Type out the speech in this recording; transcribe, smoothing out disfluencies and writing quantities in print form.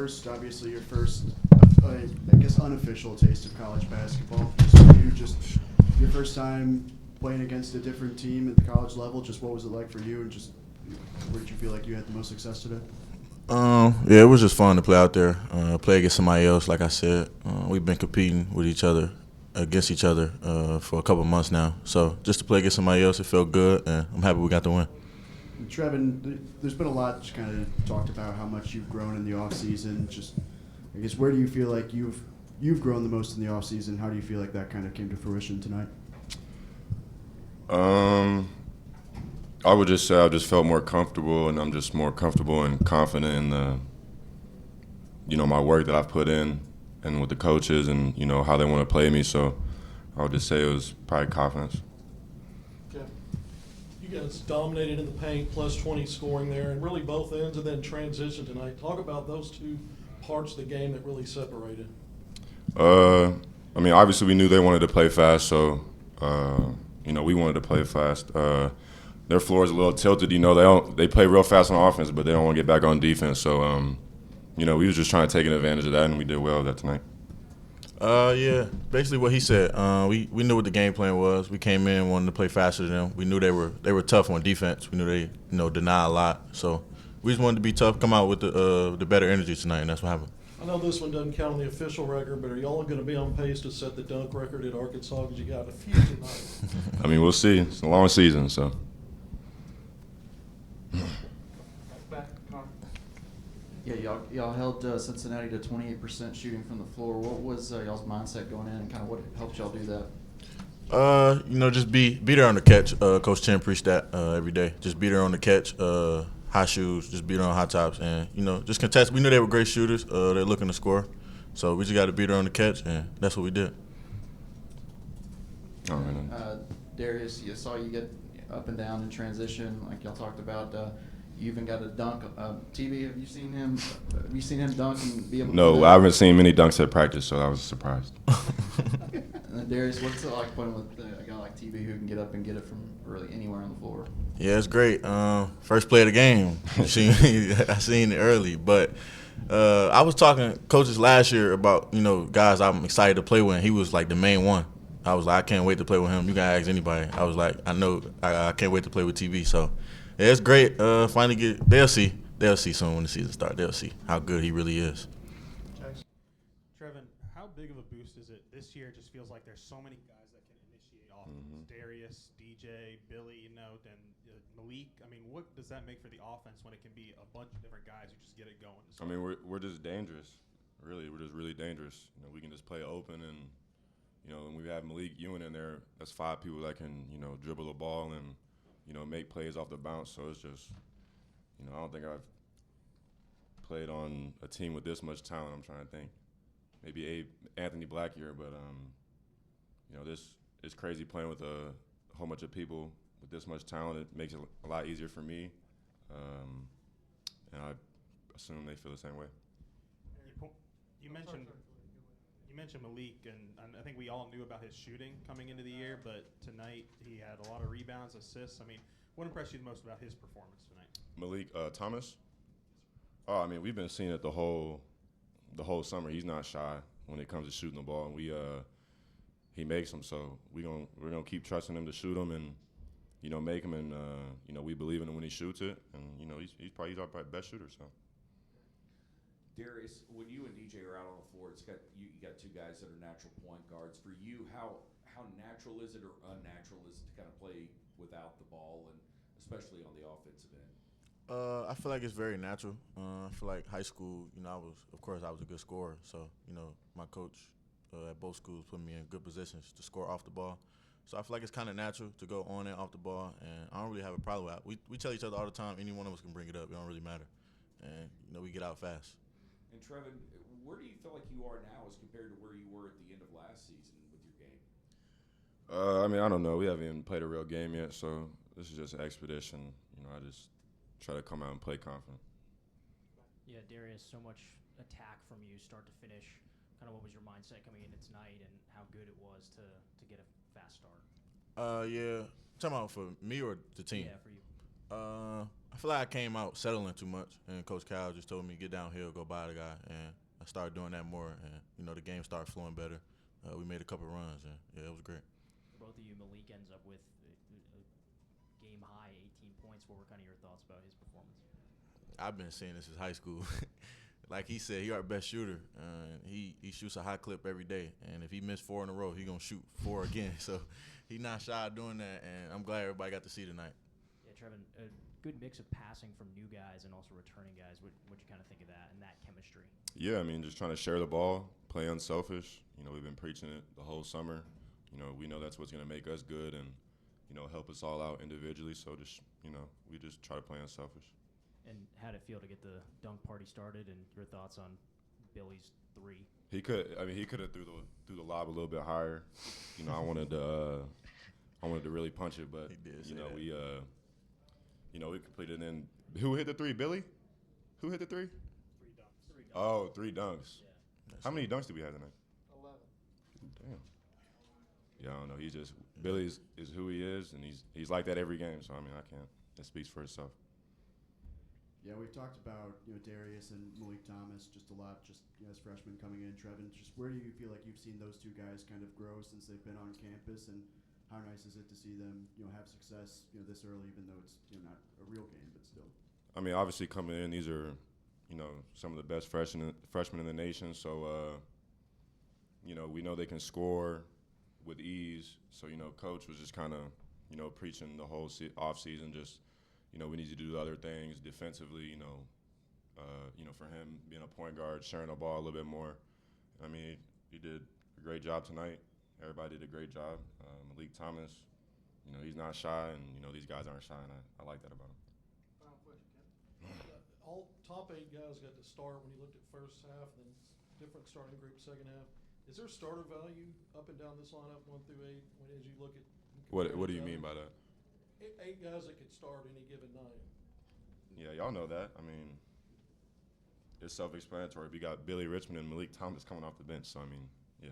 First, obviously, your first, I guess, unofficial taste of college basketball. Just for you, just your first time playing against a different team at the college level. Just what was it like for you, and just where did you feel like you had the most success today? Yeah, it was just fun to play out there, play against somebody else. Like I said, we've been competing with each other, against each other for a couple months now. So just to play against somebody else, it felt good, and I'm happy we got the win. And Trevon, there's been a lot just kind of talked about how much you've grown in the off season. Just, I guess, where do you feel like you've grown the most in the off season? How do you feel like that kind of came to fruition tonight? I would just say I just felt more comfortable, and I'm just more comfortable and confident in my work that I've put in, and with the coaches, and how they want to play me. So I would just say it was probably confidence. Okay. You guys dominated in the paint, plus 20 scoring there, and really both ends, and then transition tonight. Talk about those two parts of the game that really separated. Obviously we knew they wanted to play fast, so we wanted to play fast. Their floor is a little tilted. They play real fast on offense, but they don't want to get back on defense. So, we was just trying to take advantage of that, and we did well that tonight. Yeah, basically what he said. We knew what the game plan was. We came in wanting to play faster than them. We knew they were tough on defense. We knew they deny a lot. So we just wanted to be tough, come out with the better energy tonight, and that's what happened. I know this one doesn't count on the official record, but are y'all going to be on pace to set the dunk record at Arkansas? Because you got a few tonight. We'll see. It's a long season, so. Yeah, y'all held Cincinnati to 28% shooting from the floor. What was y'all's mindset going in, and kind of what helped y'all do that? Just be there on the catch. Coach Chen preached that every day. Just be there on the catch. High shoes, just be there on high tops, and just contest. We knew they were great shooters. They're looking to score, so we just got to be there on the catch, and that's what we did. Darius, you saw you get up and down in transition, like y'all talked about. You even got a dunk. TV, have you seen him? Have you seen him dunk and be able to? No, I haven't seen many dunks at practice, so I was surprised. Darius, what's it like playing with a guy like TV who can get up and get it from really anywhere on the floor? Yeah, it's great. First play of the game. I seen it early, but I was talking to coaches last year about guys I'm excited to play with. And he was like the main one. I was like, I can't wait to play with him. You can ask anybody. I was like, I know I can't wait to play with TV. So yeah, it's great. Finally they'll see soon when the season starts. They'll see how good he really is. Trevon, how big of a boost is it this year? It just feels like there's so many guys that can initiate offense. Mm-hmm. Darius, DJ, Billy, then Malik. What does that make for the offense when it can be a bunch of different guys who just get it going? We're just dangerous. Really, we're just really dangerous. We can just play open, and when we have Malik Ewing in there, that's 5 people that can dribble the ball and make plays off the bounce. So it's just I don't think I've played on a team with this much talent. I'm trying to think. Maybe Anthony Black here, but this is crazy playing with a whole bunch of people with this much talent. It makes it a lot easier for me, and I assume they feel the same way. You mentioned Malik, and I think we all knew about his shooting coming into the year, but tonight he had a lot of rebounds, assists. What impressed you the most about his performance tonight? Malik Thomas? Oh, we've been seeing it the whole summer. He's not shy when it comes to shooting the ball, and he makes them. So we're gonna keep trusting him to shoot them and make them, and we believe in him when he shoots it, and he's our best shooter. So. Darius, when you and DJ are out on the floor, you got two guys that are natural point guards. For you, how natural is it or unnatural is it to kind of play without the ball, and especially on the offensive end? I feel like it's very natural. I feel like high school, I was a good scorer. So, my coach at both schools put me in good positions to score off the ball. So I feel like it's kind of natural to go on and off the ball, and I don't really have a problem with that. We tell each other all the time, any one of us can bring it up. It don't really matter. And, we get out fast. And Trevon, where do you feel like you are now as compared to where you were at the end of last season with your game? I don't know. We haven't even played a real game yet, so this is just an expedition. I just try to come out and play confident. Yeah, Darius, so much attack from you start to finish. Kind of what was your mindset coming into tonight, and how good it was to get a fast start? Yeah. Talking about for me or the team? Yeah, for you. I feel like I came out settling too much, and Coach Cal just told me get downhill, go by the guy, and I started doing that more, and the game started flowing better. We made a couple runs, and yeah, it was great. For both of you, Malik ends up with a game high 18 points. What were kind of your thoughts about his performance? I've been seeing this since high school. Like he said, he our best shooter. He shoots a high clip every day, and if he missed 4 in a row, he gonna shoot 4 again. So he's not shy of doing that, and I'm glad everybody got to see tonight. Yeah, Trevon, a good mix of passing from new guys and also returning guys. What you kind of think of that and that chemistry? Yeah, I mean, just trying to share the ball, play unselfish. We've been preaching it the whole summer. We know that's what's going to make us good and, help us all out individually. So just, we just try to play unselfish. And how'd it feel to get the dunk party started, and your thoughts on Billy's 3? He could have threw the lob a little bit higher. I wanted to really punch it, but He did say that. we we completed. And who hit the 3? Billy? Who hit the 3? 3 dunks. 3 dunks. Oh, 3 dunks. Yeah. How many dunks did we have tonight? 11. Damn. Yeah, I don't know. He's just Billy is who he is, and he's like that every game. So I mean, it speaks for itself. Yeah, we've talked about Darius and Malik Thomas just a lot, just as freshmen coming in. Trevon, just where do you feel like you've seen those two guys kind of grow since they've been on campus, and how nice is it to see them have success this early, even though it's not a real game, but still. I mean, obviously coming in, these are some of the best freshmen in the nation. So we know they can score with ease. So coach was just kind of preaching the whole off season, just. We need to do other things defensively, for him being a point guard, sharing the ball a little bit more. I mean, he did a great job tonight. Everybody did a great job. Malik Thomas, he's not shy, and, these guys aren't shy, and I like that about him. Final question, Ken. All top 8 guys got to start when you looked at first half, then different starting group second half. Is there starter value up and down this lineup 1 through 8 as you look at? What do you mean by that? 8 guys that could start any given night. Yeah, y'all know that. I mean, it's self-explanatory. We got Billy Richmond and Malik Thomas coming off the bench, so I mean, yeah.